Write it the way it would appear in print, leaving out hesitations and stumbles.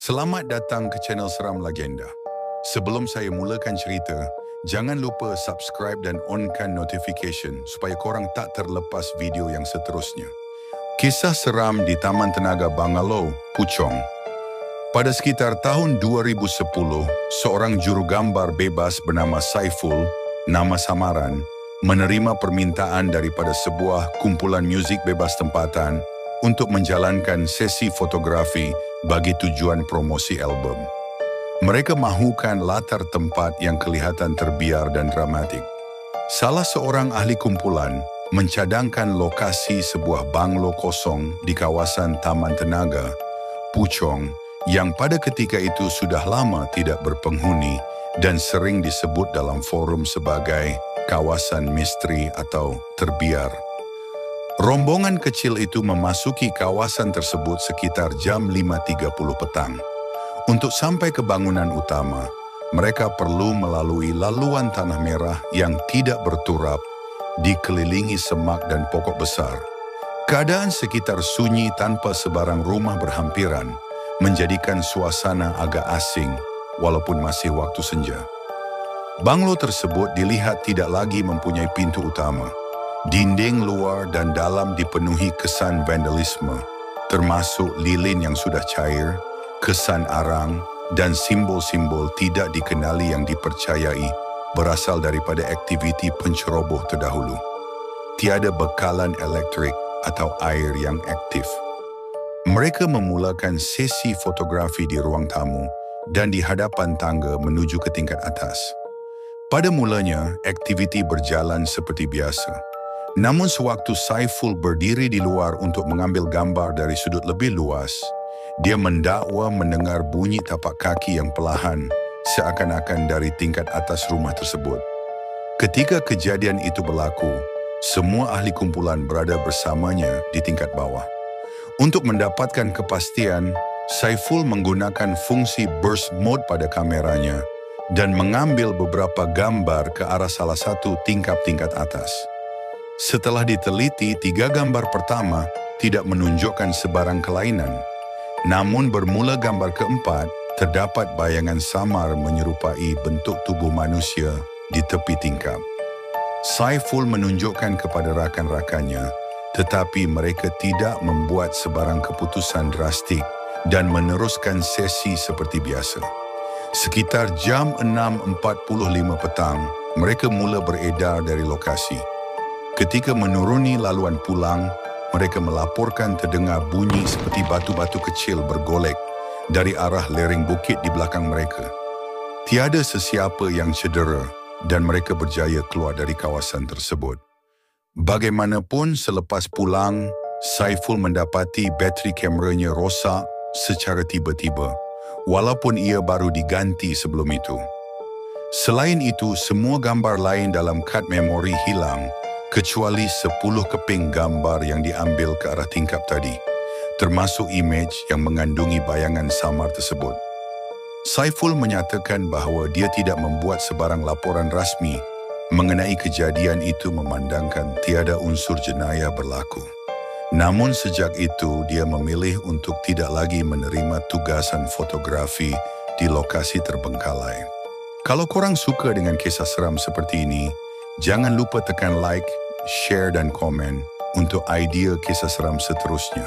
Selamat datang ke channel Seram Legenda. Sebelum saya mulakan cerita, jangan lupa subscribe dan onkan notification supaya korang tak terlepas video yang seterusnya. Kisah seram di Taman Tenaga Bangalo, Puchong. Pada sekitar tahun 2010, seorang juru gambar bebas bernama Saiful, nama samaran, menerima permintaan daripada sebuah kumpulan muzik bebas tempatan untuk menjalankan sesi fotografi bagi tujuan promosi album. Mereka mahukan latar tempat yang kelihatan terbiar dan dramatik. Salah seorang ahli kumpulan mencadangkan lokasi sebuah banglo kosong di kawasan Taman Tenaga, Puchong, yang pada ketika itu sudah lama tidak berpenghuni dan sering disebut dalam forum sebagai kawasan misteri atau terbiar. Rombongan kecil itu memasuki kawasan tersebut sekitar jam 5.30 petang. Untuk sampai ke bangunan utama, mereka perlu melalui laluan tanah merah yang tidak berturap, dikelilingi semak dan pokok besar. Keadaan sekitar sunyi tanpa sebarang rumah berhampiran, menjadikan suasana agak asing walaupun masih waktu senja. Banglo tersebut dilihat tidak lagi mempunyai pintu utama. Dinding luar dan dalam dipenuhi kesan vandalisme, termasuk lilin yang sudah cair, kesan arang, dan simbol-simbol tidak dikenali yang dipercayai berasal daripada aktiviti penceroboh terdahulu. Tiada bekalan elektrik atau air yang aktif. Mereka memulakan sesi fotografi di ruang tamu dan di hadapan tangga menuju ke tingkat atas. Pada mulanya, aktiviti berjalan seperti biasa. Namun sewaktu Saiful berdiri di luar untuk mengambil gambar dari sudut lebih luas, dia mendakwa mendengar bunyi tapak kaki yang perlahan, seakan-akan dari tingkat atas rumah tersebut. Ketika kejadian itu berlaku, semua ahli kumpulan berada bersamanya di tingkat bawah. Untuk mendapatkan kepastian, Saiful menggunakan fungsi burst mode pada kameranya dan mengambil beberapa gambar ke arah salah satu tingkat atas. Setelah diteliti, 3 gambar pertama tidak menunjukkan sebarang kelainan. Namun bermula gambar keempat, terdapat bayangan samar menyerupai bentuk tubuh manusia di tepi tingkap. Saiful menunjukkan kepada rakan-rakannya, tetapi mereka tidak membuat sebarang keputusan drastik dan meneruskan sesi seperti biasa. Sekitar jam 6.45 petang, mereka mula beredar dari lokasi. Ketika menuruni laluan pulang, mereka melaporkan terdengar bunyi seperti batu-batu kecil bergolek dari arah lereng bukit di belakang mereka. Tiada sesiapa yang cedera dan mereka berjaya keluar dari kawasan tersebut. Bagaimanapun selepas pulang, Saiful mendapati bateri kameranya rosak secara tiba-tiba, walaupun ia baru diganti sebelum itu. Selain itu, semua gambar lain dalam kad memori hilang, kecuali 10 keping gambar yang diambil ke arah tingkap tadi, termasuk imej yang mengandungi bayangan samar tersebut. Saiful menyatakan bahawa dia tidak membuat sebarang laporan rasmi mengenai kejadian itu memandangkan tiada unsur jenayah berlaku. Namun sejak itu dia memilih untuk tidak lagi menerima tugasan fotografi di lokasi terbengkalai. Kalau korang suka dengan kisah seram seperti ini, jangan lupa tekan like, share dan komen untuk idea kisah seram seterusnya.